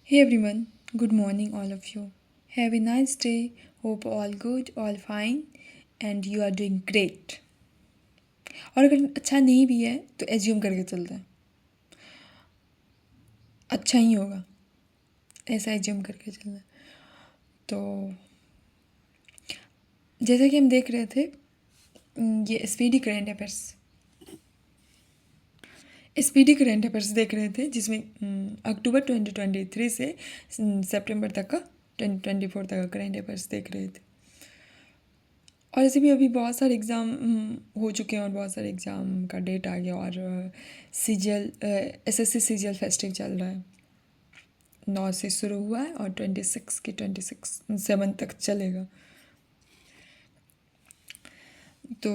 Hey everyone, good morning, all of you. Have a nice day. Hope all good, all fine, and you are doing great. और अगर अच्छा नहीं भी है तो एज्यूम करके चलते हैं अच्छा ही होगा, ऐसा एज्यूम करके चलना है। तो जैसा कि हम देख रहे थे, ये एसपीडी करंट अफेयर्स देख रहे थे, जिसमें अक्टूबर 2023 से सितंबर तक का 2024 तक का करंट अफेयर्स देख रहे थे। और ऐसे भी अभी बहुत सारे एग्ज़ाम हो चुके हैं और बहुत सारे एग्ज़ाम का डेट आ गया। और सीजीएल एसएससी सीजीएल फेस्टिव चल रहा है, 9 से शुरू हुआ है और 26 7 तक चलेगा। तो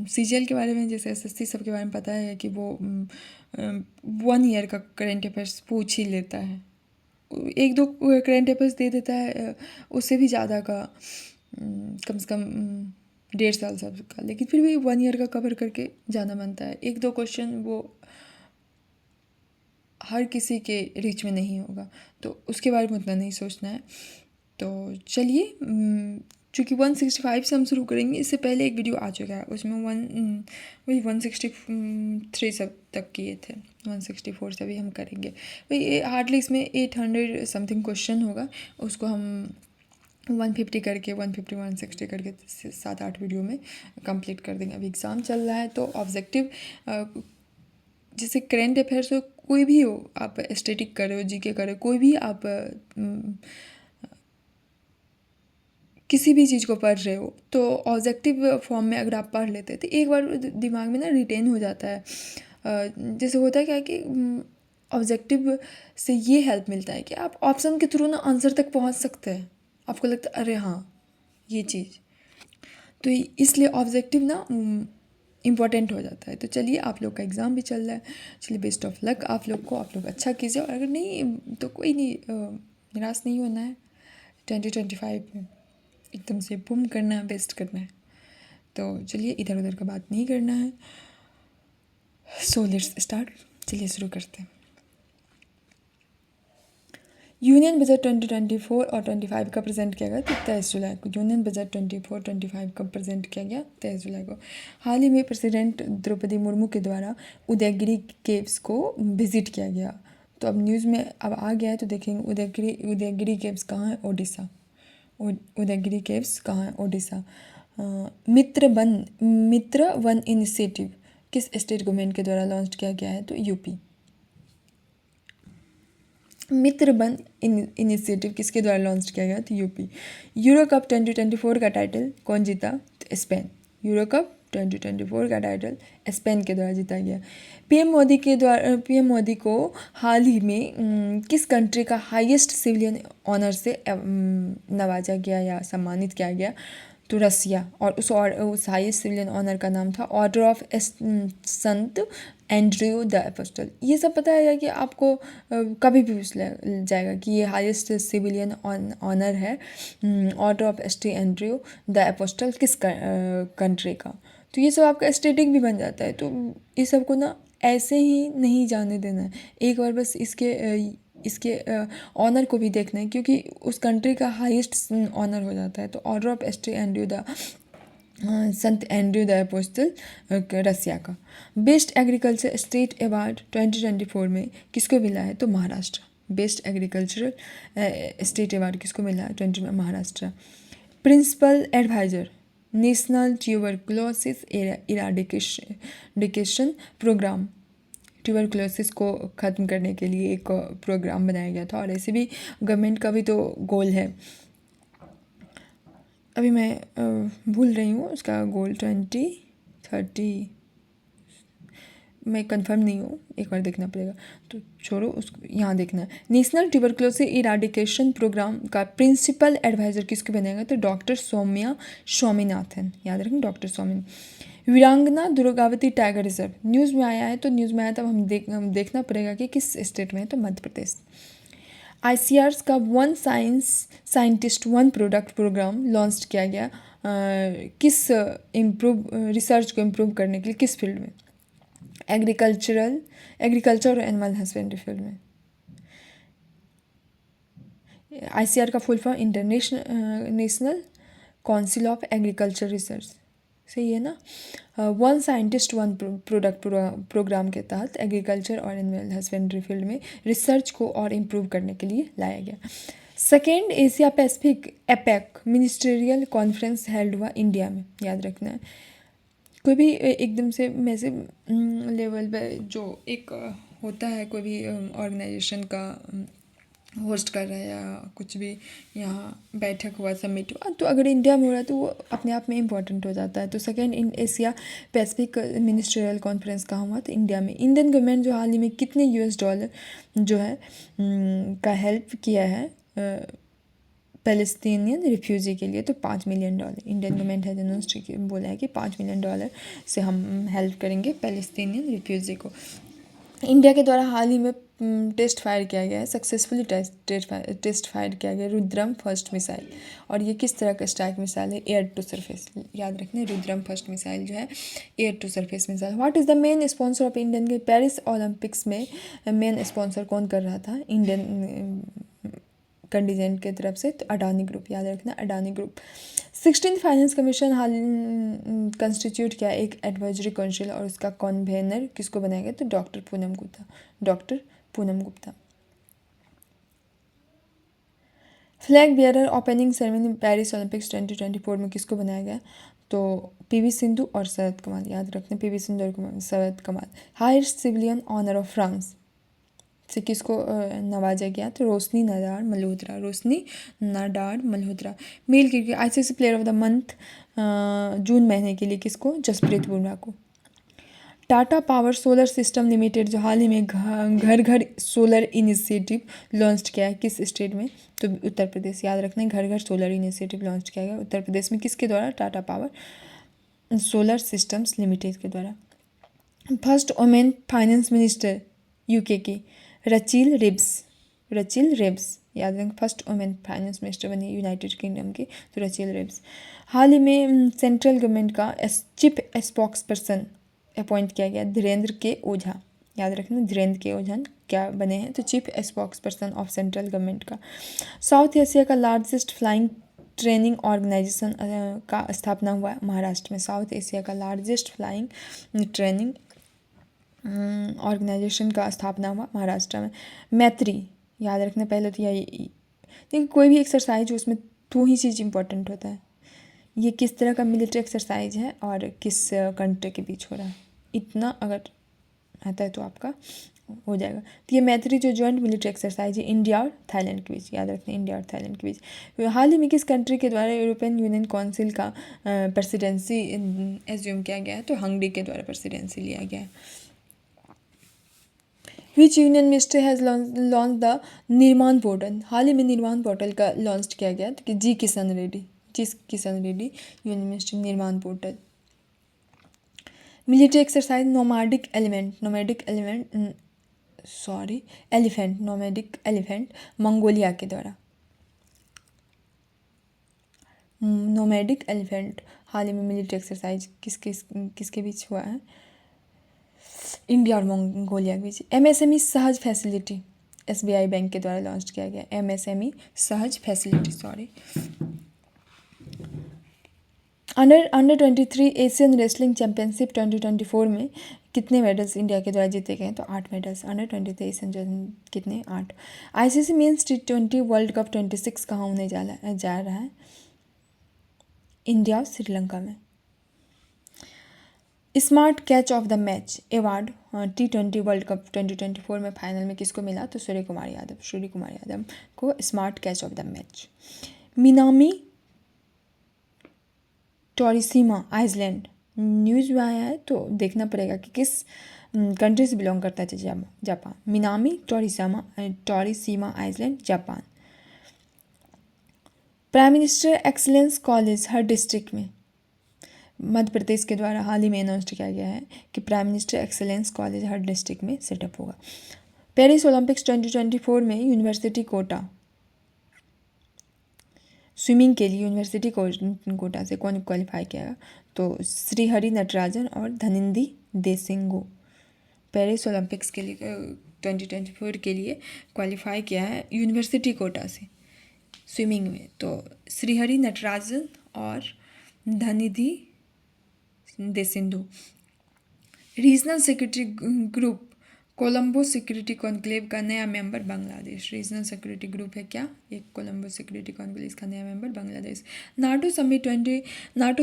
सीजीएल के बारे में, जैसे एसएससी सब के बारे में पता है कि वो 1 ईयर का करंट अफेयर्स पूछ ही लेता है। एक दो करंट अफेयर्स दे देता है, उससे भी ज़्यादा का कम से कम 1.5 साल सब का, लेकिन फिर भी 1 ईयर का कवर करके जाना बनता है। एक दो क्वेश्चन वो हर किसी के रीच में नहीं होगा, तो उसके बारे में उतना नहीं सोचना है। तो चलिए, चूँकि 165 से हम शुरू करेंगे, इससे पहले एक वीडियो आ चुका है, उसमें वही 163 सब तक किए थे। 164 से भी हम करेंगे वही, हार्डली इसमें 800 समथिंग क्वेश्चन होगा, उसको हम 150 करके 150 160 करके 7-8 वीडियो में कंप्लीट कर देंगे। अभी एग्ज़ाम चल रहा है, तो ऑब्जेक्टिव जैसे करेंट अफेयर्स हो, कोई भी हो, आप स्टैटिक कर रहे हो, जीके कर रहे हो, कोई भी आप किसी भी चीज़ को पढ़ रहे हो, तो ऑब्जेक्टिव फॉर्म में अगर आप पढ़ लेते तो एक बार दिमाग में ना रिटेन हो जाता है। जैसे होता है क्या कि ऑब्जेक्टिव से ये हेल्प मिलता है कि आप ऑप्शन के थ्रू ना आंसर तक पहुंच सकते हैं। आपको लगता है अरे हाँ, ये चीज़, तो इसलिए ऑब्जेक्टिव ना इम्पॉर्टेंट हो जाता है। तो चलिए, आप लोग का एग्ज़ाम भी चल रहा है, चलिए बेस्ट ऑफ लक आप लोग को, आप लोग अच्छा कीजिए। और अगर नहीं तो कोई नहीं, निराश नहीं होना है। 2025 में एकदम से बूम करना है, बेस्ट करना है। तो चलिए, इधर उधर का बात नहीं करना है। सो लेट्स स्टार्ट, चलिए शुरू करते हैं। यूनियन बजट 2024 और 25 का प्रेजेंट किया गया, तो 23 जुलाई को यूनियन बजट 24-25 का प्रेजेंट किया गया 23 जुलाई को। हाल ही में प्रेसिडेंट द्रौपदी मुर्मू के द्वारा उदयगिरी केव्स को विजिट किया गया। तो अब न्यूज़ में अब आ गया है, तो देखेंगे उदयगिरी केव्स कहाँ है, ओडिशा। उदयगिरी केव्स कहाँ है, ओडिशा। मित्र वन इनिशिएटिव किस स्टेट गवर्नमेंट के द्वारा लॉन्च किया गया है, तो यूपी। मित्र वन इनिशिएटिव किसके द्वारा लॉन्च किया गया, तो यूपी। यूरो कप 2024 का टाइटल कौन जीता, तो स्पेन। यूरो कप 2024 का टाइटल स्पेन के द्वारा जीता गया। पीएम मोदी को हाल ही में किस कंट्री का हाईएस्ट सिविलियन ऑनर से नवाजा गया या सम्मानित किया गया, तो रसिया। और उस हाईएस्ट सिविलियन ऑनर का नाम था order of Sant Andrew the apostle. ये सब पता है कि आपको कभी भी पूछ जाएगा कि ये हाईएस्ट सिविलियन ऑनर है, order of Andrew the apostle किस कंट्री का। तो ये सब आपका स्टेटिक भी बन जाता है। तो ये सब को ना ऐसे ही नहीं जाने देना है, एक बार बस इसके ऑनर को भी देखना है, क्योंकि उस कंट्री का हाईएस्ट ऑनर हो जाता है। तो order of Andrew the Sant Andrew the apostle रसिया का। बेस्ट एग्रीकल्चर स्टेट अवार्ड 2024 में किसको मिला है, तो Maharashtra. Best agricultural state award किसको मिला है, 20 में, Maharashtra. Principal adviser national tuberculosis eradication programme, tuberculosis को ख़त्म करने के लिए एक प्रोग्राम बनाया गया था। और ऐसे भी गवर्नमेंट का भी तो गोल है, अभी मैं भूल रही हूँ उसका गोल, 2030, मैं कंफर्म नहीं हूँ, एक बार देखना पड़ेगा। तो छोड़ो उसको, यहाँ देखना है। नेशनल ट्यूबरकुलोसिस इराडिकेशन प्रोग्राम का प्रिंसिपल एडवाइज़र किसको बनाएगा, तो डॉक्टर सौम्या स्वामीनाथन, याद रखें, डॉक्टर स्वामी। वीरांगना दुर्गावती टाइगर रिजर्व न्यूज़ में आया है, तो न्यूज़ में आया तब हम देखना पड़ेगा कि किस स्टेट में है, तो मध्य प्रदेश। आईसीआरस का one scientist one product programme launch किया गया, किस रिसर्च को इम्प्रूव करने के लिए, किस फील्ड में, एग्रीकल्चर और एनिमल हस्बेंड्री फील्ड में। ICR का full form national council of agriculture research, सही है ना। One scientist one product programme के तहत एग्रीकल्चर और एनिमल हस्बेंड्री फील्ड में रिसर्च को और इम्प्रूव करने के लिए लाया गया। Second Asia Pacific APAC ministerial conference held हुआ इंडिया में, याद रखना है। कोई भी एकदम से मैसिव लेवल पे जो एक होता है, कोई भी ऑर्गेनाइजेशन का होस्ट कर रहा है या कुछ भी यहाँ बैठक हुआ, समिट हुआ, तो अगर इंडिया में हो रहा है तो वो अपने आप में इम्पॉर्टेंट हो जाता है। तो second in Asia Pacific ministerial conference कहाँ हुआ, तो इंडिया में। इंडियन गवर्नमेंट जो हाल ही में कितने $US जो है का हेल्प किया है पैलेस्तीनियन रिफ्यूजी के लिए, तो $5 मिलियन। इंडियन गवर्नमेंट है जिन्होंने बोला है कि $5 मिलियन से हम हेल्प करेंगे पैलेस्तीनियन रिफ्यूजी को। इंडिया के द्वारा हाल ही में टेस्ट फायर किया गया है, सक्सेसफुली टेस्ट फायर किया गया रुद्रम फर्स्ट मिसाइल। और ये किस तरह का स्ट्राइक मिसाइल है, एयर टू सरफेस, याद रखना। रुद्रम फर्स्ट मिसाइल जो है air to surface missile. What is the main sponsor of Indian के पेरिस ओलंपिक्स में मेन स्पॉन्सर कौन कर रहा था इंडियन कंटीजेंट के तरफ से, तो अडानी ग्रुप, याद रखना Adani group. 16th finance commission हाल कंस्टिट्यूट किया एक एडवाइजरी काउंसिल, और उसका कन्वेनर किसको बनाया गया, तो doctor Poonam Gupta. Flag bearer opening ceremony Paris Olympics 2024 में किसको बनाया गया, तो PV सिंधु और शरद कमल, याद रखना PV सिंधु और Sharath Kamal. Highest civilian honour of France से किसको नवाजा गया, तो Roshni Nadar Malhotra. Male cricket ICC player of the month June महीने के लिए किसको, जसप्रीत बुमराह को। Tata power solar system limited जो हाल ही में घर घर सोलर इनिशिएटिव लॉन्च किया है, किस स्टेट में, तो उत्तर प्रदेश, याद रखना है घर घर सोलर इनिशिएटिव लॉन्च किया गया उत्तर प्रदेश में, किसके द्वारा, Tata power solar systems limited के द्वारा। First women finance minister UK की रचील रिब्स, याद रखें फर्स्ट वुमेन फाइनेंस मिनिस्टर बनी यूनाइटेड किंगडम की, तो रचील रिब्स। हाल ही में सेंट्रल गवर्नमेंट का चीफ स्पोक्स पर्सन अपॉइंट किया गया धीरेन्द्र के ओझा, याद रखना धीरेन्द्र के ओझा क्या बने हैं, तो chief spokes person of central government का। साउथ एशिया का लार्जेस्ट फ्लाइंग ट्रेनिंग ऑर्गेनाइजेशन का स्थापना हुआ महाराष्ट्र में। साउथ एशिया का लार्जेस्ट फ्लाइंग ट्रेनिंग ऑर्गेनाइजेशन का स्थापना हुआ महाराष्ट्र में। मैत्री, याद रखना पहले तो यही, देखिए कोई भी एक्सरसाइज उसमें 2 ही चीज़ इंपॉर्टेंट होता है, ये किस तरह का मिलिट्री एक्सरसाइज है और किस कंट्री के बीच हो रहा है, इतना अगर आता है तो आपका हो जाएगा। तो ये मैत्री जो जॉइंट मिलिट्री एक्सरसाइज है इंडिया और थाईलैंड के बीच, याद रखना इंडिया और थाईलैंड के बीच। हाल ही में किस कंट्री के द्वारा यूरोपियन यूनियन काउंसिल का प्रेसिडेंसी एज्यूम किया गया है, तो हंगरी के द्वारा प्रेसिडेंसी लिया गया है। विच union ministry has launch the निर्माण पोर्टल, हाल ही में निर्माण पोर्टल का लॉन्च किया गया, तो कि जी किशन रेड्डी यूनियन मिनिस्ट्री निर्माण portal. Military exercise nomadic elephant Mongolia के द्वारा। नोमैडिक एलिफेंट हाल ही में मिलिट्री एक्सरसाइज किसके बीच हुआ है, इंडिया और मंगोलिया के बीच। MSME सहज फैसिलिटी SBI बैंक के द्वारा लॉन्च किया गया, MSME सहज facility under 23 Asian wrestling championship 2024 में कितने मेडल्स इंडिया के द्वारा जीते गए, तो 8 मेडल्स। अंडर 23 एशियन कितने, 8। ICC mains T20 world cup 26 कहाँ होने जा रहा है, इंडिया और श्रीलंका में। Smart catch of the match award T20 world cup 2024 में फाइनल में किसको मिला, तो सूर्य कुमार यादव को smart catch of the match. Minami Torishima island news में आया है, तो देखना पड़ेगा कि किस कंट्री से बिलोंग करता है, Japan. Minami Torishima island Japan. Prime minister excellence college हर डिस्ट्रिक्ट में, मध्य प्रदेश के द्वारा हाल ही में अनाउंस किया गया है कि प्राइम मिनिस्टर एक्सीलेंस कॉलेज हर डिस्ट्रिक्ट में सेटअप होगा। पेरिस ओलंपिक्स 2024 में यूनिवर्सिटी कोटा स्विमिंग के लिए यूनिवर्सिटी कोटा से कौन क्वालिफाई किया, तो श्रीहरि नटराजन और धनिंदी देसिंगो पेरिस ओलंपिक्स के लिए 2024 के लिए क्वालिफाई किया है यूनिवर्सिटी कोटा से। स्विमिंग में, तो श्रीहरि नटराजन और Dhinidhi Desinghu. Regional security group Colombo security conclave का नया member Bangladesh. Regional security group है क्या? एक कोलंबो सिक्योरिटी कॉन्क्लेव का नया मेंबर बांग्लादेश। नाटो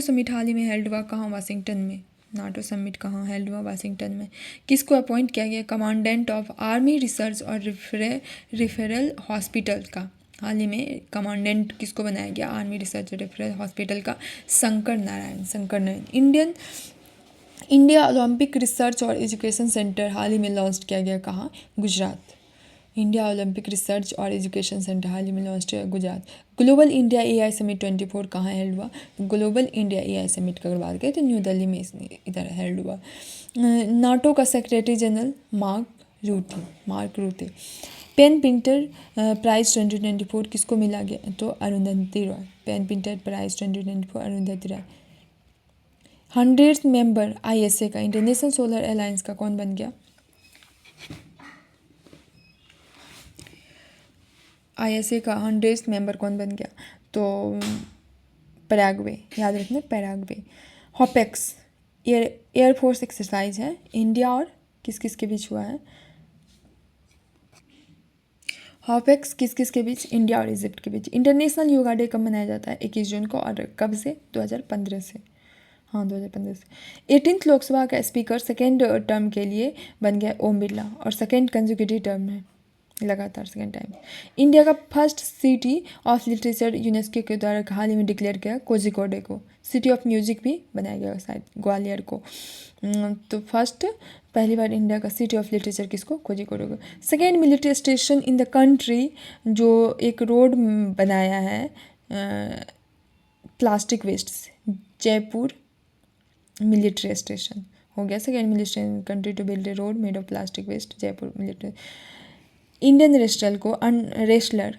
समिट हाल ही में हेल्ड हुआ कहाँ? वाशिंगटन में। नाटो समिट कहाँ हेल्ड हुआ? वाशिंगटन में। किसको अपॉइंट किया गया? कमांडेंट ऑफ आर्मी रिसर्च और रिफरल हॉस्पिटल का। हाल ही में कमांडेंट किसको बनाया गया? आर्मी रिसर्च और रेफरल हॉस्पिटल का Shankar Narayan. India Olympic research और एजुकेशन सेंटर हाल ही में लॉन्च किया गया कहाँ? गुजरात। इंडिया ओलंपिक रिसर्च और एजुकेशन सेंटर हाल ही में लॉन्च किया Gujarat. Global India AI summit 24 कहाँ हेल्ड हुआ? ग्लोबल इंडिया एआई समिट का अगर बात करें तो न्यू दिल्ली में इधर हेल्ड हुआ। नाटो का secretary general Mark Rutte. PEN Pinter prize 2024 किसको मिला गया? तो Arundhati Roy. PEN Pinter prize 2024 Arundhati Roy. 100th member ISA का, इंटरनेशनल सोलर अलायंस का कौन बन गया? आईएसए का 100th मेंबर कौन बन गया? तो पैराग्वे, याद रखना पैराग्वे। हॉपेक्स एयरफोर्स एक्सरसाइज है, इंडिया और किस किस के बीच हुआ है? हॉपेक्स किस किस के बीच? इंडिया और इजिप्ट के बीच। इंटरनेशनल योगा डे कब मनाया जाता है? 21 जून को। और कब से? 2015 से। हाँ, 2015 से। 18th लोकसभा का स्पीकर सेकेंड टर्म के लिए बन गया ओम बिरला, और सेकेंड कंजिक्यूटिव टर्म है, लगातार सेकेंड टाइम। इंडिया का first city of literature UNESCO के द्वारा हाल ही में डिक्लेयर किया कोझिकोडे को। सिटी ऑफ म्यूजिक भी बनाया गया शायद ग्वालियर को। तो फर्स्ट पहली बार इंडिया का सिटी ऑफ लिटरेचर किसको? कोझिकोडे को। Second military station in the country, जो एक रोड बनाया है प्लास्टिक वेस्ट से, जयपुर मिलिट्री स्टेशन हो गया second military country to build a road made of plastic waste, Jaipur military. Indian wrestler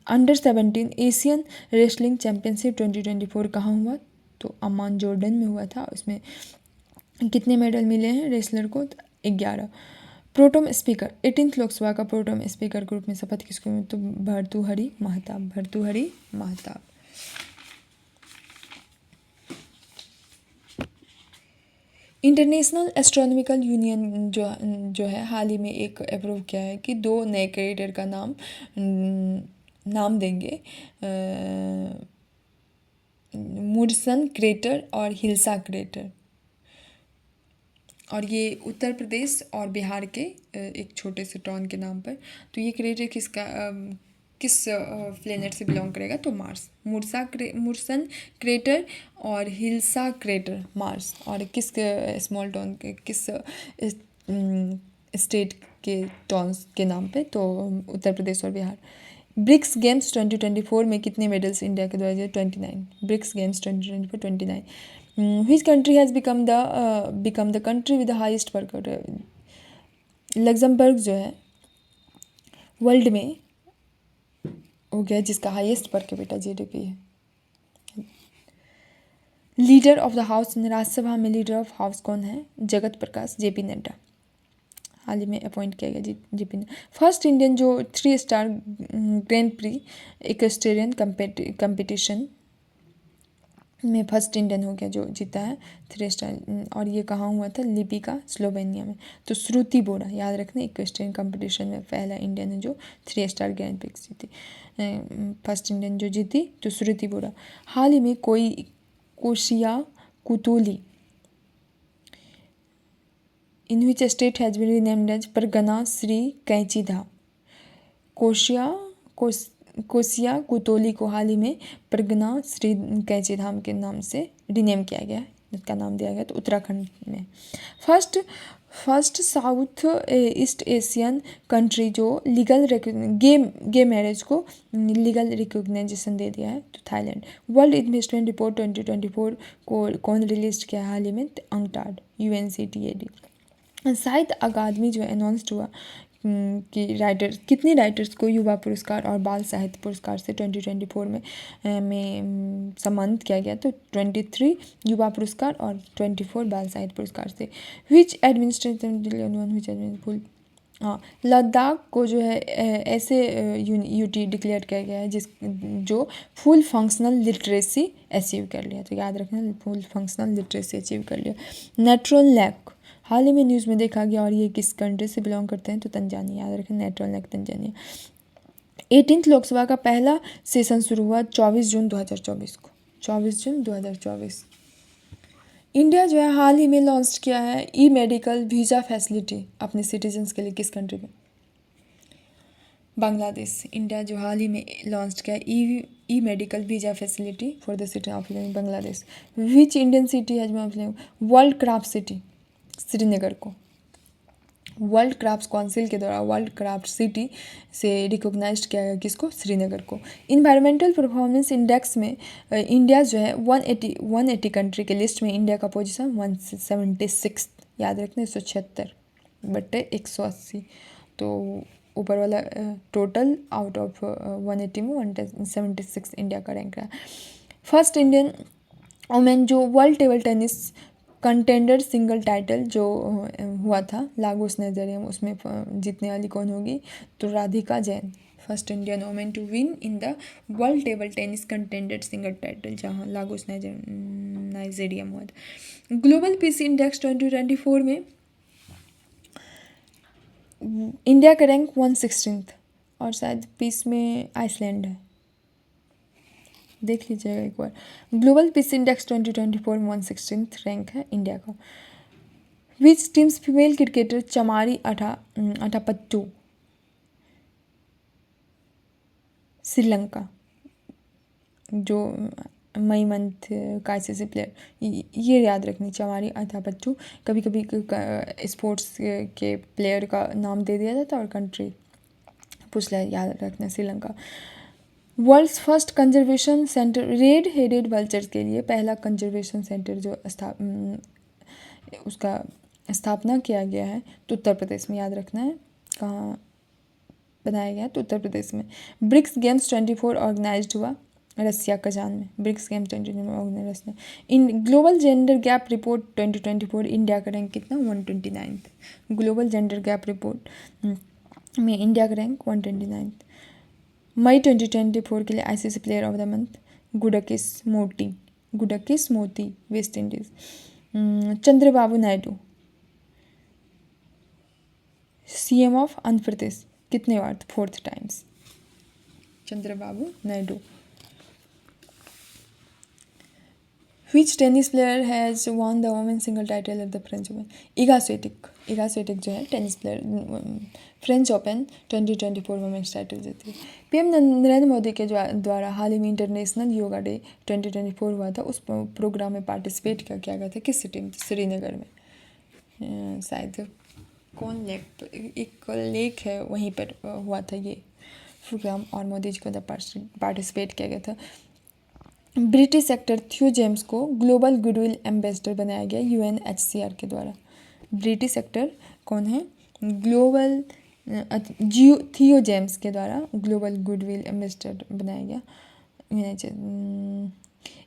under 17 Asian wrestling championship 2024 कहाँ हुआ? तो अम्मान जॉर्डन में हुआ था। उसमें कितने मेडल मिले हैं रेसलर को? 11। प्रोटोम स्पीकर 18th लोकसभा का प्रोटोम स्पीकर के रूप में शपथ किसको मिली? तो Bhartruhari Mahtab. International astronomical union जो है हाल ही में एक अप्रूव किया है कि 2 नए क्रेटर का नाम देंगे, मुर्सन क्रेटर और हिल्सा क्रेटर। और ये उत्तर प्रदेश और बिहार के एक छोटे से टाउन के नाम पर। तो ये क्रेटर किस प्लेनेट से बिलोंग करेगा? तो मार्स। मुर्सन क्रेटर और हिल्सा क्रेटर मार्स। और किस स्मॉल टाउन के किस स्टेट के टाउन्स के नाम पे? तो उत्तर प्रदेश और बिहार। ब्रिक्स गेम्स 2024 में कितने मेडल्स इंडिया के द्वारा? 29। BRICS games 2024 29। Which country has become the country with the highest per capita? Luxembourg जो है वर्ल्ड में हो गया जिसका हाईएस्ट पर कैपिटा जीडीपी है। Leader of the house, Rajya Sabha में लीडर ऑफ हाउस कौन है? जगत प्रकाश जेपी नड्डा। हाल ही में अपॉइंट किया गया जेपी नड्डा। फर्स्ट इंडियन जो 3 star grand pre equestrian competition में फर्स्ट इंडियन हो गया जो जीता है 3 स्टार। और ये कहाँ हुआ था? लिपिका स्लोवेनिया में। तो श्रुति बोरा, याद रखना इक्वेस्ट्रियन कंपटीशन में पहला इंडियन है जो 3 स्टार ग्रैंड प्रिक्स जीती, फर्स्ट इंडियन जो जीती तो श्रुति बोरा। हाल ही में Kosiya Kutoli in which state has been renamed as Pargana Shri Kainchi Dham. कोसिया कुतोली को हाल ही में परगना श्री कैंची धाम के नाम से रिनेम किया गया है, इसका नाम दिया गया तो उत्तराखंड में। First south east Asian country जो लीगल गे मैरिज को लीगल रिकॉग्नाइजेशन दे दिया है तो थाईलैंड। वर्ल्ड इन्वेस्टमेंट रिपोर्ट 2024 को कौन रिलीज किया हाल ही में? UNCTAD UNCTAD। साहित्य अकादमी जो अनाउंस्ड हुआ कि कितने राइटर्स को युवा पुरस्कार और बाल साहित्य पुरस्कार से 2024 में सम्मानित किया गया? तो 23 युवा पुरस्कार और 24 बाल साहित्य पुरस्कार से। विच एडमिनिस्ट्रेटिव हाँ, लद्दाख को जो है ऐसे यूटी डिक्लेयर किया गया है जो फुल फंक्शनल लिटरेसी अचीव कर लिया। तो याद रखना, फुल फंक्शनल लिटरेसी अचीव कर लिया। नेट्रल लेक हाल ही में न्यूज़ में देखा गया, और ये किस कंट्री से बिलोंग करते हैं, तो तंजानिया। याद रखें, neutral lake Tanzania. 18th Lok Sabha का पहला सेशन शुरू हुआ 24 जून 2024 को। 24 जून 2024। इंडिया जो है हाल ही में लॉन्च किया है ई मेडिकल वीज़ा फैसिलिटी अपने सिटीजन्स के लिए। किस कंट्री में? बांग्लादेश। इंडिया जो हाल ही में लॉन्च किया e medical visa facility for the city of Bangladesh. Which Indian city has world craft city? Srinagar को वर्ल्ड क्राफ्ट काउंसिल के द्वारा वर्ल्ड क्राफ्ट सिटी से रिकॉग्नाइज किया गया। किसको? श्रीनगर को। इन्वायरमेंटल परफॉर्मेंस इंडेक्स में इंडिया जो है 180 कंट्री के लिस्ट में इंडिया का पोजीशन 176। याद रखना, 176/180। तो ऊपर वाला टोटल आउट ऑफ 180 में 176 इंडिया का रैंक रहा। फर्स्ट इंडियन वुमेन जो world table tennis contender single title जो हुआ था लागोस नाइजीरिया में, उसमें जीतने वाली कौन होगी? तो Radhika Jain. First Indian women to win in the world table tennis contender single title, जहाँ लागोस नाइजीरिया में हुआ था। ग्लोबल पीस इंडेक्स 2024 में इंडिया का रैंक 116th, और शायद पीस में आइसलैंड है, देख लीजिएगा एक बार। ग्लोबल पीस इंडेक्स 2024 में 116th रैंक है इंडिया का। विच टीम्स फीमेल क्रिकेटर चमारी अठापत्तू श्रीलंका, जो मई मंथ का ICC प्लेयर, ये याद रखनी, चमारी अठापत्तू। कभी कभी स्पोर्ट्स के प्लेयर का नाम दे दिया जाता और कंट्री पूछ लिया, याद रखना Sri Lanka. World's first conservation centre red headed vultures के लिए पहला कंजर्वेशन सेंटर जो उसका स्थापना किया गया है तो उत्तर प्रदेश में। याद रखना है कहाँ बनाया गया है, तो उत्तर प्रदेश में। ब्रिक्स गेम्स 24 ऑर्गेनाइज्ड हुआ रसिया कजान में। BRICS games 24 organise in global gender gap report 2024 India का रैंक कितना? 129th। Global gender gap report में इंडिया का रैंक 129th। मई 2024 के लिए ICC player of the month Gudakesh Motie West Indies. Chandrababu Naidu CM of Andhra Pradesh, कितने बार? 4th times Chandrababu Naidu. Which tennis player has won the women single title of the French Open? Iga Swiatek जो है tennis player French Open 2024 women's title जीती। PM Narendra Modi के द्वारा हाल ही में international yoga day 2024 हुआ था। उस प्रोग्राम में पार्टिसिपेट किया गया था किस सिटी में? श्रीनगर में। शायद कौन लेक, एक लेक है वहीं पर हुआ था ये प्रोग्राम, और मोदी जी को पार्टिसिपेट किया गया था। ब्रिटिश एक्टर थियो जेम्स को ग्लोबल गुडविल एम्बेसडर बनाया गया UNHCR के द्वारा। ब्रिटिश एक्टर कौन है? ग्लोबल थियो जेम्स के द्वारा ग्लोबल गुडविल एम्बेसडर बनाया गया।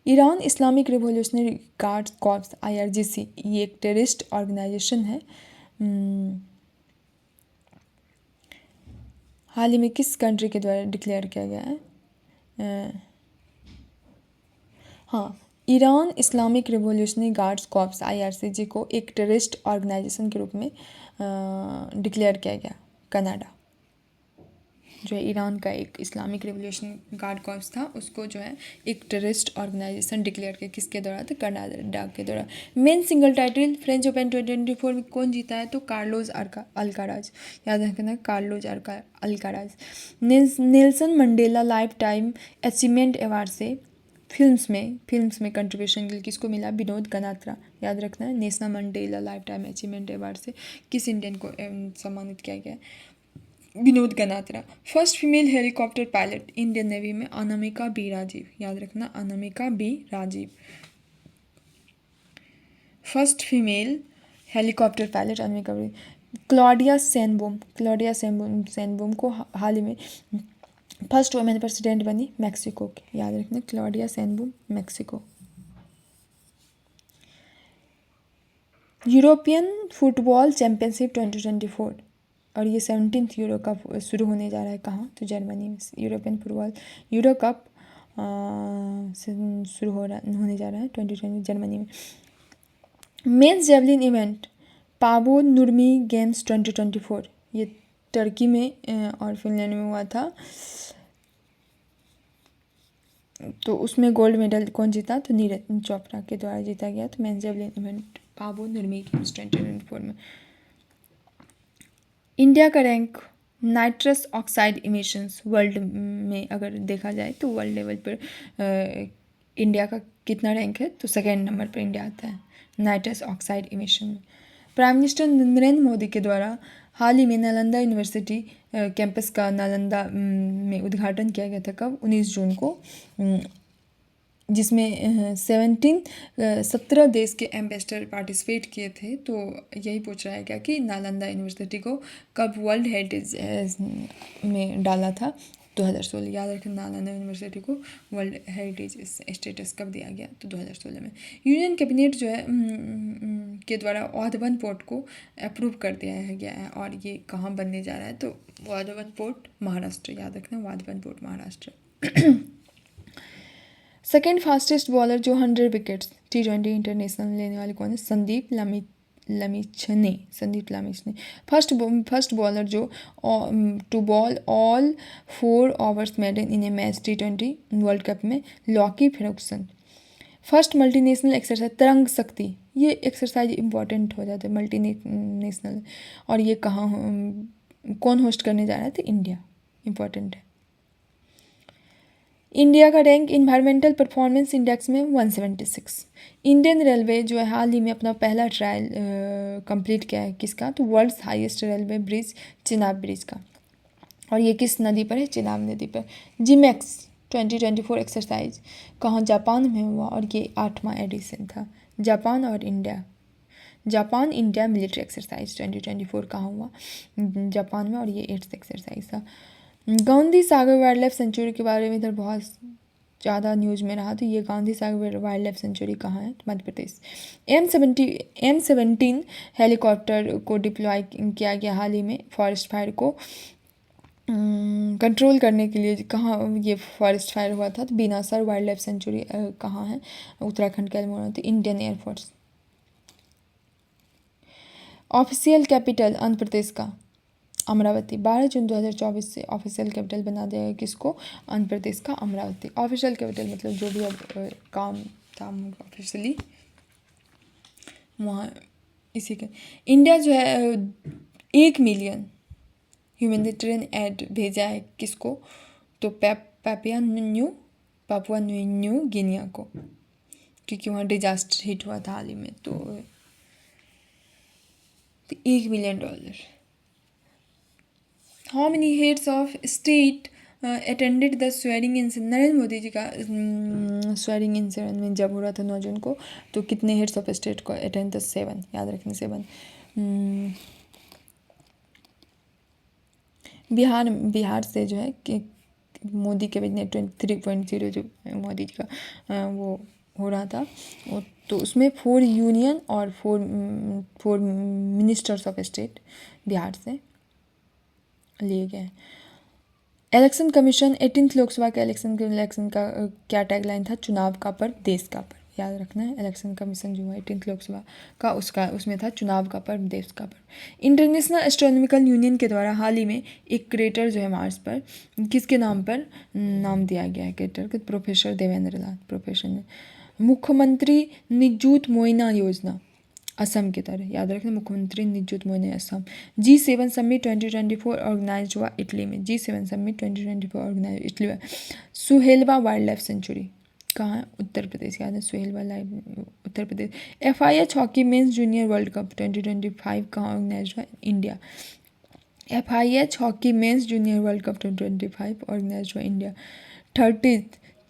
Iran Islamic revolutionary guards corps IRGC, ये एक टेररिस्ट ऑर्गेनाइजेशन है। हाल ही में किस कंट्री के द्वारा डिक्लेयर किया गया है? हाँ, Iran Islamic revolutionary guards corps IRGC को एक टेररिस्ट ऑर्गेनाइजेशन के रूप में डिक्लेयर किया गया। कनाडा जो है ईरान का एक इस्लामिक रिवॉल्यूशन गार्ड कॉर्प्स था, उसको जो है एक टेररिस्ट ऑर्गेनाइजेशन डिक्लेयर किया। किसके द्वारा? तो कनाडा के द्वारा। Main single title French Open 2024 में कौन जीता है? तो कार्लोस अल्काराज। याद रखना, Carlos Alcaraz. Nelson Mandela lifetime achievement award से फिल्म्स में कंट्रीब्यूशन के लिए किसको मिला? विनोद गनात्रा। याद रखना है, Nelson Mandela lifetime achievement award से किस इंडियन को सम्मानित किया गया? Vinod Ganatra. First female helicopter pilot Indian navy में अनामिका बी राजीव। याद रखना, Anamika B Rajeev. First female helicopter pilot Anamika B. Claudia Sheinbaum को हाल ही में फर्स्ट वुमेन प्रेसिडेंट बनी मैक्सिको की। याद रखना, Claudia Sheinbaum Mexico. European football championship 2024 और ये 17th यूरो कप शुरू होने जा रहा है कहाँ, तो जर्मनी में। यूरोपियन फुटबॉल यूरो कप शुरू होने जा रहा है 2020 जर्मनी में। मेंस जेवलिन इवेंट पावो नुर्मी गेम्स 2024, ये टर्की में और फिनलैंड में हुआ था। तो उसमें गोल्ड मेडल कौन जीता, तो नीरज चोपड़ा के द्वारा जीता गया। तो मेंस जेवलिन इवेंट पावो नुर्मी गेम्स 2024 में। इंडिया का rank nitrous oxide emissions world में अगर देखा जाए तो वर्ल्ड लेवल पर इंडिया का कितना रैंक है, तो सेकेंड नंबर पर इंडिया आता है नाइट्रस ऑक्साइड इमिशन में। प्राइम मिनिस्टर नरेंद्र मोदी के द्वारा हाल ही में नालंदा यूनिवर्सिटी कैंपस का नालंदा में उद्घाटन किया गया था, कब, 19 जून को, जिसमें 17 देश के एम्बेसडर पार्टिसिपेट किए थे। तो यही पूछ रहा है क्या कि नालंदा यूनिवर्सिटी को कब वर्ल्ड हेरिटेज में डाला था, 2016। याद रखें, नालंदा यूनिवर्सिटी को वर्ल्ड हेरिटेज स्टेटस कब दिया गया, तो 2016 में। यूनियन कैबिनेट जो है के द्वारा वाधवन पोर्ट को अप्रूव कर दिया गया है, और ये कहाँ बनने जा रहा है, तो वाधवन पोर्ट महाराष्ट्र। याद रखना, Vadhavan port Maharashtra. Second fastest bowler जो 100 विकेट्स T20 इंटरनेशनल लेने वाले कौन है, संदीप लामिछने। संदीप लामिछने। फर्स्ट बॉलर जो to bowl all 4 overs maiden in a match T20 world cup में, Lockie Ferguson. First multinational exercise Tarang Shakti, ये एक्सरसाइज इंपॉर्टेंट हो जाता है मल्टीनेशनल, और ये कहाँ कौन होस्ट करने जा रहा है, तो इंडिया, इंपॉर्टेंट है। इंडिया का रैंक इन्वायरमेंटल परफॉर्मेंस इंडेक्स में 176। इंडियन रेलवे जो है हाल ही में अपना पहला ट्रायल कंप्लीट किया है, किसका, तो world's highest railway bridge Chenab bridge का, और ये किस नदी पर है, चिनाब नदी पर। जिमैक्स 2024 एक्सरसाइज कहाँ, जापान में हुआ, और ये 8वां एडिशन था। जापान और India, Japan India military exercise 2024 कहाँ हुआ, जापान में, और ये 8th एक्सरसाइज था। Gandhi Sagar wild life sanctuary के बारे में इधर बहुत ज़्यादा न्यूज़ में रहा, तो ये Gandhi Sagar wild life sanctuary कहाँ है, मध्य प्रदेश। M17 हेलीकॉप्टर को डिप्लॉय किया गया हाल ही में फॉरेस्ट फायर को कंट्रोल करने के लिए। कहाँ ये फॉरेस्ट फायर हुआ था, तो बीनासर वाइल्ड लाइफ सेंचुरी कहाँ है, उत्तराखंड के अल्मोड़ा, तो Indian air force. Official capital Andhra Pradesh का अमरावती, 12 जून 2024 से ऑफिशियल कैपिटल बना दिया गया, किसको, आंध्र प्रदेश का अमरावती। ऑफिशियल कैपिटल मतलब जो भी अब काम था ऑफिशियली वहाँ इसी के। इंडिया जो है 1 मिलियन ह्यूमैनिटेरियन एड भेजा है, किसको, तो पापुआ न्यू गिनिया को, क्योंकि वहाँ डिजास्टर हिट हुआ था हाल ही में। तो $1 million. How many heads of state attended the swearing in, Narendra Modi ji का स्वेरिंग इन सेरेमनी जब हो रहा था 9 जून को, तो कितने हेड्स ऑफ स्टेट को अटेंड, 7, याद रखना 7। बिहार से जो है कि मोदी कैबिनेट 23.0 जो मोदी जी का वो हो रहा था, तो उसमें 4 यूनियन और 4 मिनिस्टर्स ऑफ स्टेट बिहार से लिए गए। इलेक्शन कमीशन 18th लोकसभा के इलेक्शन का क्या टैगलाइन था, चुनाव का पर्व देश का पर्व। याद रखना है, इलेक्शन कमीशन जो है 18th लोकसभा का उसमें था चुनाव का पर्व देश का पर्व। इंटरनेशनल एस्ट्रोनॉमिकल यूनियन के द्वारा हाल ही में एक क्रेटर जो है मार्स पर, किसके नाम पर नाम दिया गया है क्रेटर के, प्रोफेसर देवेंद्र नाथ प्रोफेसर ने। मुख्यमंत्री निजुत मोइना योजना असम की तरह, याद रखें, मुख्यमंत्री Nijut Moina Assam. G7 summit 2024 organise हुआ इटली में, G7 समिट 2024 ऑर्गेनाइज इटली में। सुहेलवा वाइल्ड लाइफ सेंचुरी कहाँ है, उत्तर प्रदेश, याद है, Suhelwa life Uttar Pradesh. FIH hockey men's junior world cup 2025 कहाँ ऑर्गेनाइज हुआ, India. FIH hockey men's junior world cup 2025 organise हुआ इंडिया।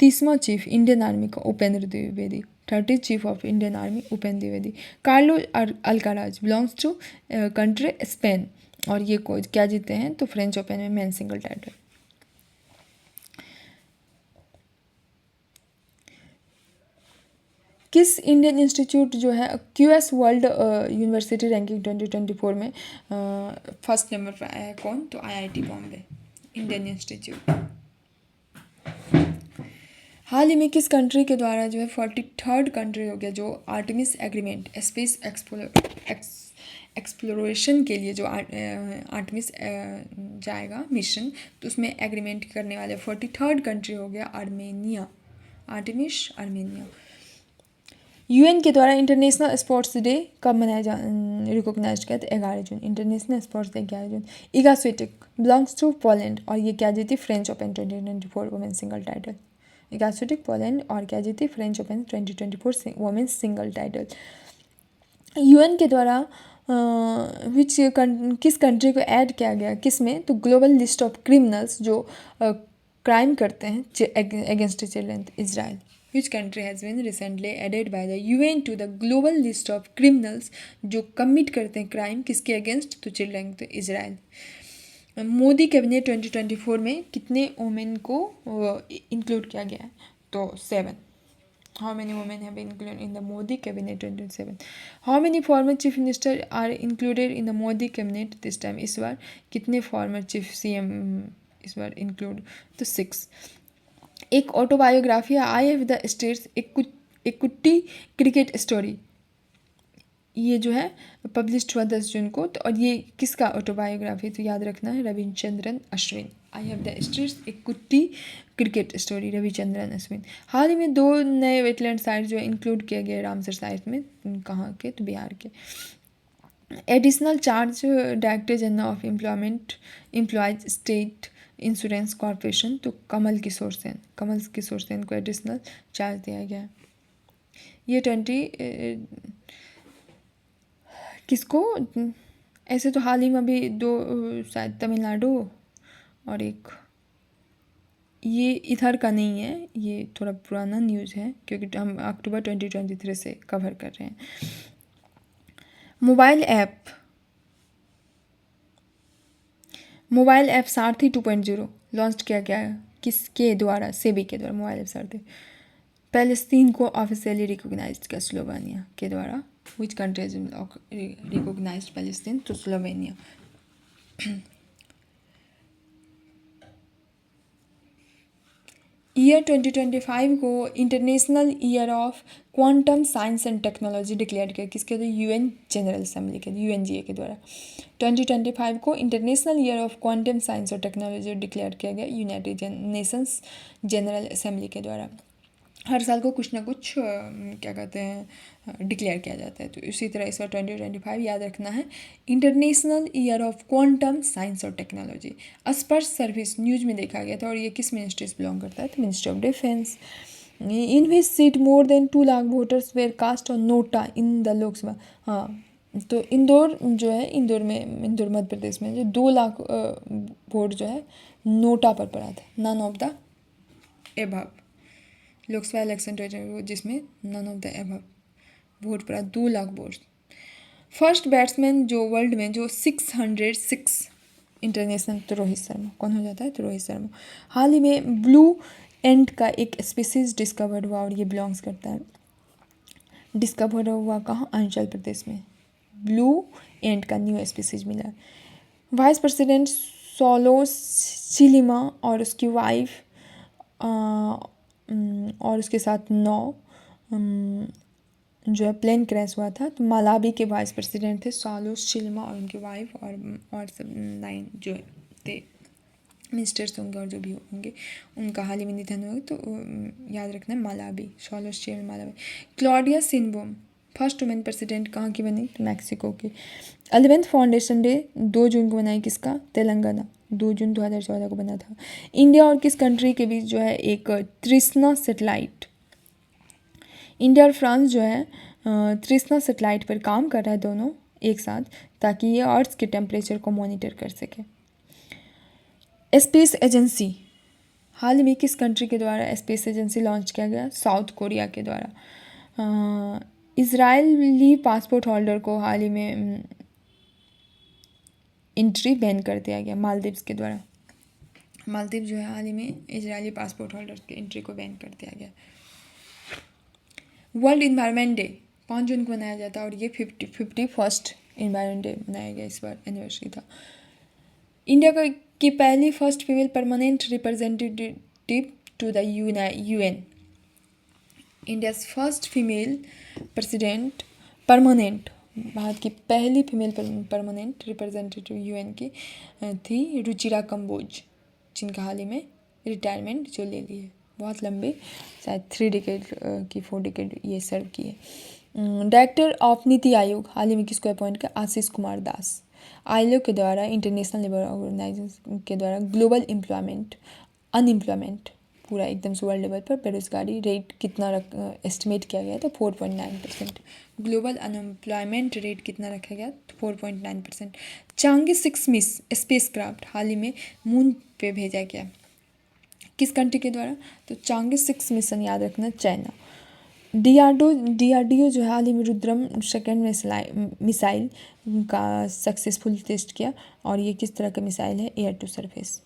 30वां चीफ इंडियन आर्मी का Upendra Dwivedi, 30th chief of Indian army Upendra Dwivedi. Carlos Alcaraz belongs to country Spain, और ये कोच क्या जीते हैं, तो फ्रेंच ओपन में मेन सिंगल टाइटल। किस इंडियन इंस्टीट्यूट जो है QS वर्ल्ड यूनिवर्सिटी रैंकिंग 2024 में फर्स्ट नंबर पर आया है? कौन? तो IIT बॉम्बे, इंडियन इंस्टीट्यूट। हाल ही में किस कंट्री के द्वारा जो है 43rd कंट्री हो गया जो आर्टेमिस एग्रीमेंट स्पेस एक्सप्लोरेशन के लिए जो आर्टेमिस जाएगा मिशन, तो उसमें एग्रीमेंट करने वाले 43rd कंट्री हो गया आर्मेनिया, आर्टेमिस आर्मेनिया। UN के द्वारा इंटरनेशनल स्पोर्ट्स डे कब मनाया रिकॉग्नाइज किया? तो 11 June, international sports day 11 June. Iga Swiatek belongs to Poland और ये क्या जीती? French Open 2024 women single title. Iga Swiatek Poland और क्या जीती? French Open 2024 women single title. UN के द्वारा किस कंट्री को ऐड किया गया किस में? तो ग्लोबल लिस्ट ऑफ क्रिमिनल्स जो क्राइम करते हैं against children, Israel. Which country has been recently added by the UN to the global list of criminals जो कमिट करते हैं क्राइम किसके अगेंस्ट? तो चिल्ड्रन, तो इजराइल। मोदी कैबिनेट 2024 में कितने वुमेन को इंक्लूड किया गया है? तो 7। How many women have been included in the Modi cabinet 27? How many former chief minister are included in the Modi cabinet this time? इस बार कितने former chief CM इस बार include? तो 6। एक autobiography I have the states एक कुट्टी cricket story, ये जो है पब्लिश्ड हुआ 10 जून को। तो और ये किसका ऑटोबायोग्राफी? तो याद रखना है Ravichandran Ashwin. I have the states एक कुट्टी क्रिकेट स्टोरी, रविचंद्रन अश्विन। हाल ही में 2 नए वेटलैंड साइट जो इंक्लूड किए गए रामसर साइट में, कहाँ के? तो बिहार के। Additional charge director general of employees state insurance corporation, तो कमल किशोर सेन को एडिशनल चार्ज दिया गया है। ये 20 किसको? ऐसे तो हाल ही में अभी 2 शायद तमिलनाडु और एक, ये इधर का नहीं है, ये थोड़ा पुराना न्यूज़ है क्योंकि हम अक्टूबर 2023 से कवर कर रहे हैं। मोबाइल ऐप सारथी 2.0 लॉन्च किया गया है किसके द्वारा? सेबी के द्वारा। मोबाइल ऐप सारथी पैलेस्तीन को ऑफिशियली रिकॉग्नाइज्ड किया स्लोवेनिया के द्वारा। Which country has recognised Palestine? तो स्लोवेनिया। ईयर 2025 को international year of quantum science and technology declare किया किसके द्वारा? UN जनरल असेंबली के UNGA के द्वारा। 2025 को international year of quantum science और टेक्नोलॉजी डिक्लेयर किया गया यूनाइटेड नेशंस जनरल असेंबली के द्वारा। हर साल को कुछ ना कुछ क्या कहते हैं डिक्लेयर किया जाता है, तो इसी तरह इस बार 2025 याद रखना है international year of quantum science और टेक्नोलॉजी। स्पर्श सर्विस न्यूज़ में देखा गया था और ये किस मिनिस्ट्री से बिलोंग करता है? तो ministry of defence. In which seat more than 2 lakh voters were cast on NOTA in the Lok Sabha. हाँ, तो इंदौर जो है, इंदौर मध्य प्रदेश में जो 2 लाख वोट जो है नोटा पर पड़ा था, none of the above. Lok Sabha election 2024 जिसमें none of the above vote पड़ा, 2 लाख वोट। फर्स्ट बैट्समैन जो वर्ल्ड में जो 606 इंटरनेशनल, तो रोहित शर्मा। कौन हो जाता है? तो रोहित शर्मा। हाल ही में ब्लू एंट का एक स्पीसीज डिस्कवर्ड हुआ और ये बिलोंग्स करता है, डिस्कवर हुआ कहाँ? अरुणाचल प्रदेश में ब्लू एंट का न्यू स्पीसीज मिला। वाइस प्रेसिडेंट सोलोस चिलिमा और उसकी वाइफ और उसके साथ 9 जो है प्लेन क्रैश हुआ था। तो मालावी के वाइस प्रेसिडेंट थे सोलोस चिलिमा और उनकी वाइफ और सब 9 जो थे मिनिस्टर्स होंगे और जो भी होंगे, उनका हाल ही में निधन हुआ। तो याद रखना है Malawi, Saulos Chilima Malawi. Claudia Sheinbaum first women president कहाँ की बनी? तो मैक्सिको की। 11th फाउंडेशन डे 2 जून को बनाई किसका? तेलंगाना, 2 जून 2014 को बना था। इंडिया और किस कंट्री के बीच जो है एक तृष्णा सेटेलाइट, इंडिया और फ्रांस जो है तृष्णा सेटेलाइट पर काम कर रहा है दोनों एक साथ, ताकि ये अर्थ के टेम्परेचर को मॉनिटर कर सके। स्पेस एजेंसी हाल ही में किस कंट्री के द्वारा स्पेस एजेंसी लॉन्च किया गया? साउथ कोरिया के द्वारा। इजरायली पासपोर्ट होल्डर को हाल ही में एंट्री बैन कर दिया गया मालदीव्स के द्वारा। मालदीव जो है हाल ही में इजरायली पासपोर्ट होल्डर के एंट्री को बैन कर दिया गया। वर्ल्ड इन्वायरमेंट डे 5 जून को मनाया जाता है और ये 51st इन्वायरमेंट डे मनाया गया, इस बार एनिवर्सरी था। इंडिया की पहली first female permanent representative to the UN। India first female president permanent, Bharat की पहली फीमेल परमानेंट रिप्रेजेंटेटिव UN की थी रुचिरा कंबोज, जिनका हाल ही में रिटायरमेंट जो ले ली है। बहुत लंबे, शायद 3 डिकेड की 4 डिकेड ये सर्व किए। डायरेक्टर ऑफ नीति आयोग हाल ही में किसको अपॉइंट किया? आशीष कुमार दास। आईएलओ के द्वारा, इंटरनेशनल लेबर ऑर्गेनाइजेशन के द्वारा ग्लोबल अनएम्प्लॉयमेंट पूरा एकदम से वर्ल्ड लेवल पर बेरोजगारी रेट कितना एस्टिमेट किया गया था? 4.9%। ग्लोबल अनएम्प्लॉयमेंट रेट कितना रखा गया? 4.9%। चांगी 6 मिस स्पेस क्राफ्ट हाल ही में मून पे भेजा गया, किस कंट्री के द्वारा? तो चांगी 6 मिशन याद रखना, चाइना। DRDO जो है हाल ही में रुद्रम सेकेंड मिसाइल का सक्सेसफुल टेस्ट किया, और ये किस तरह का मिसाइल है? Air to surface.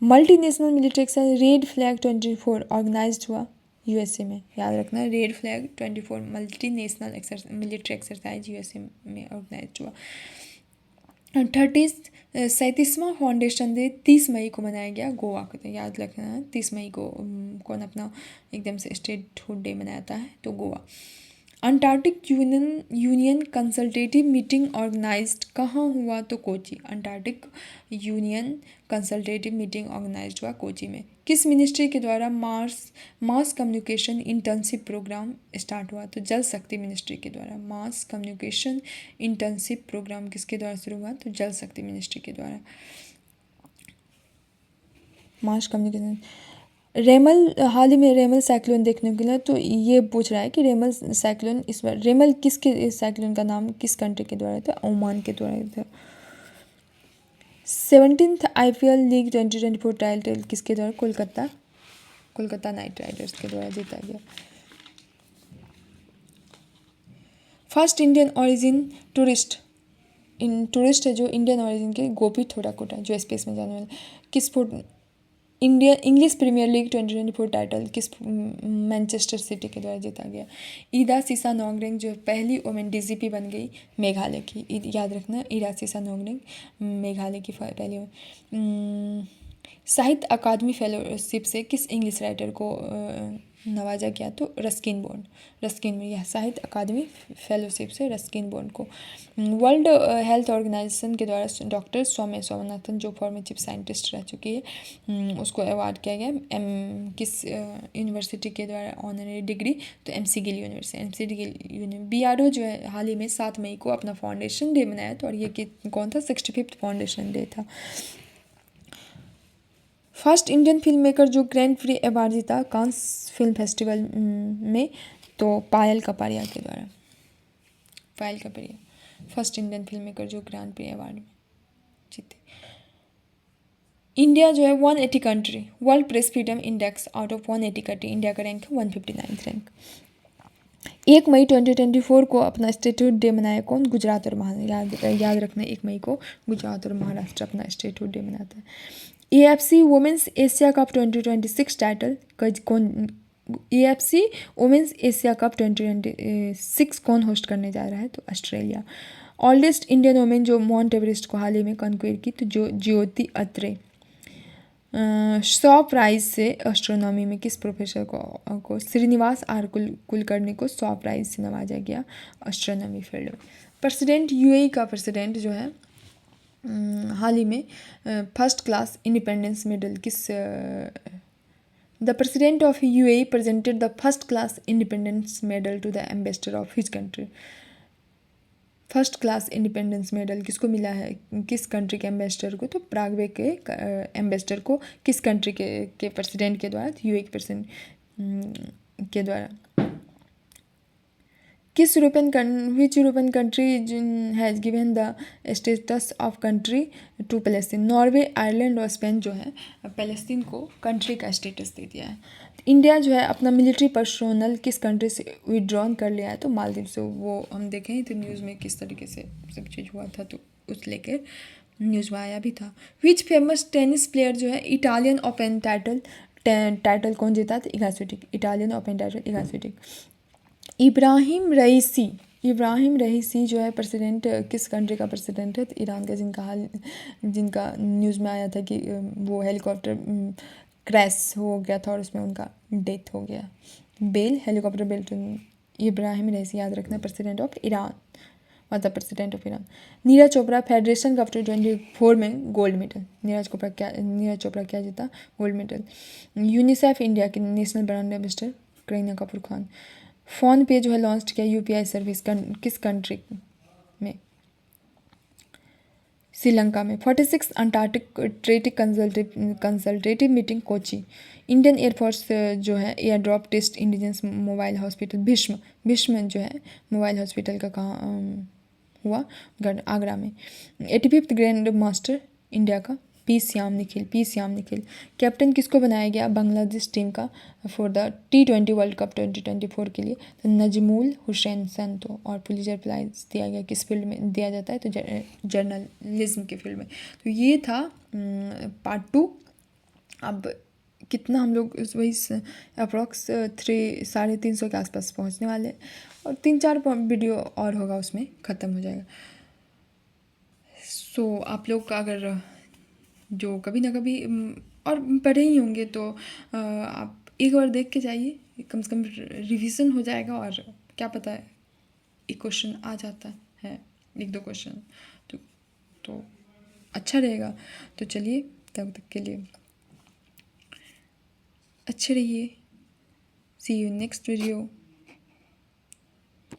Multinational military exercise red flag 24 organised हुआ USA में, याद रखना red flag 24 multinational military exercise USA में ऑर्गेनाइज हुआ। 37वां फाउंडेशन डे 30 मई को मनाया गया गोवा को, याद रखना 30 मई को कौन अपना एकदम से स्टेटहुड डे मनाता है? तो Goa. Antarctic union consultative meeting organised कहाँ हुआ? तो Kochi. Antarctic union consultative meeting organised हुआ कोची में। किस मिनिस्ट्री के द्वारा mass communication internship programme start हुआ? तो जल शक्ति मिनिस्ट्री के द्वारा। मास कम्युनिकेशन इंटर्नशिप प्रोग्राम किसके द्वारा शुरू हुआ? तो जल शक्ति मिनिस्ट्री के द्वारा। मास कम्युनिकेशन रेमल हाल ही में रेमल साइक्लोन देखने को मिला, तो ये पूछ रहा है कि रेमल साइक्लोन इस बार रेमल किसके साइक्लोन का नाम किस कंट्री के द्वारा था? ओमान के द्वारा था। 17th IPL लीग 2024 टाइटल किसके द्वारा? कोलकाता नाइट राइडर्स के द्वारा जीता गया। फर्स्ट इंडियन ओरिजिन टूरिस्ट है जो इंडियन ओरिजिन के गोपी थोड़ाकोटा, जो स्पेस में जाने वाले। किस Indian English Premier League 2024 title किस मैनचेस्टर सिटी के द्वारा जीता गया? ईदा सीसा नोंगरेंग जो पहली वुमेन DGP बन गई मेघालय की, याद रखना ईदा सीसा नोंगरेंग मेघालय की पहली। साहित्य अकादमी फेलोशिप से किस इंग्लिश राइटर को नवाजा गया? तो रस्किन बॉन्ड यह साहित्य अकादमी फेलोशिप से रस्किन बॉन्ड को। वर्ल्ड हेल्थ ऑर्गेनाइजेशन के द्वारा डॉक्टर सौम्या स्वामीनाथन जो फॉर्मर चीफ साइंटिस्ट रह चुकी है, उसको अवार्ड किया गया। किस यूनिवर्सिटी के द्वारा ऑनररी डिग्री? तो MC गिल यूनिवर्सिटी। BRO जो है हाल ही में 7 मई को अपना फाउंडेशन डे मनाया था, और ये कौन था? 65th फाउंडेशन डे था। फर्स्ट इंडियन फिल्म मेकर जो ग्रैंड प्री अवार्ड जीता कांस फिल्म फेस्टिवल में, तो पायल कपाड़िया के द्वारा। फर्स्ट इंडियन फिल्म मेकर जो ग्रैंड प्री अवार्ड में जीते। इंडिया जो है 180 country world press freedom index out of 180 country, India का रैंक है 159 रैंक। 1 मई 2024 को अपना स्टेटहुड डे मनाया कौन? गुजरात और महाराष्ट्र। याद रखना 1 मई को गुजरात और महाराष्ट्र अपना स्टेटहुड डे मनाता है। AFC women's Asia cup 2026 title कौन? AFC वुमेंस एशिया कप 2026 कौन होस्ट करने जा रहा है? तो ऑस्ट्रेलिया। ओल्डेस्ट इंडियन वुमेन जो माउंट एवरेस्ट को हाल ही में कॉन्क्वेर की, तो जो ज्योति अत्रे। 100 प्राइज से एस्ट्रोनॉमी में किस प्रोफेसर को श्रीनिवास R कुलकर्णी को 100 प्राइज से नवाजा गया एस्ट्रोनॉमी फील्ड में। प्रेसिडेंट UAE का प्रेसिडेंट जो है हाल ही में फर्स्ट क्लास इंडिपेंडेंस मेडल किस the president of UAE presented the first class independence medal to the ambassador of his country. First class independence medal किसको मिला है? किस कंट्री के एम्बेसडर को? तो प्रागवे के एम्बेसडर को किस कंट्री के प्रेसिडेंट के द्वारा? UAE के प्रेसिडेंट के द्वारा। किस which European country has given the status of country to Palestine? Norway, Ireland और स्पेन जो है पैलेस्तीन को कंट्री का स्टेटस दे दिया है। इंडिया जो है अपना मिलिट्री पर्सोनल किस कंट्री से विड्रॉन कर लिया है? तो मालदीव से। वो हम देखें तो न्यूज़ में किस तरीके से सब चीज़ हुआ था, तो उस लेकर न्यूज़ में आया भी था। विच फेमस टेनिस प्लेयर जो है इटालियन ओपन टाइटल टाइटल कौन जीता था? Iga Swiatek, Italian Open title Iga Swiatek. Ebrahim Raisi जो है प्रेसिडेंट, किस कंट्री का प्रेसिडेंट है? तो ईरान का, जिनका न्यूज़ में आया था कि वो हेलीकॉप्टर क्रैश हो गया था और उसमें उनका डेथ हो गया। हेलीकॉप्टर बेल टू इब्राहिम रईसी, याद रखना, प्रेसिडेंट ऑफ ईरान, मतलब president of Iran. Neeraj Chopra federation cup 2024 में गोल्ड मेडल। नीरज चोपड़ा क्या जीता? Gold medal. यूनिसेफ इंडिया के national brand ambassador Kareena Kapoor Khan. Phone पे जो है लॉन्च किया यूपीआई सर्विस किस कंट्री में? श्रीलंका में। 46 Antarctic consultative meeting Kochi. Indian air force जो है air drop test indigenous mobile hospital Bhishm जो है मोबाइल हॉस्पिटल का कहाँ हुआ? आगरा में। 85th ग्रैंड मास्टर इंडिया का पी श्याम निखिल। कैप्टन किसको बनाया गया बांग्लादेश टीम का for the T20 world cup 2024 के लिए? तो नजमुल हुसैन संतो। और पुलित्जर प्राइज दिया गया किस फील्ड में दिया जाता है? तो जर्नलिज्म के फील्ड में। तो ये था पार्ट 2। अब कितना हम लोग वही अप्रॉक्स 300-350 के आसपास पहुंचने वाले हैं, और 3-4 वीडियो और होगा, उसमें ख़त्म हो जाएगा। सो आप लोग का अगर जो कभी ना कभी और पढ़े ही होंगे तो आप एक बार देख के जाइए, कम से कम रिवीजन हो जाएगा, और क्या पता है एक क्वेश्चन आ जाता है, 1-2 क्वेश्चन, तो अच्छा रहेगा। तो चलिए, तब तक के लिए अच्छे रहिए। सी यू नेक्स्ट वीडियो।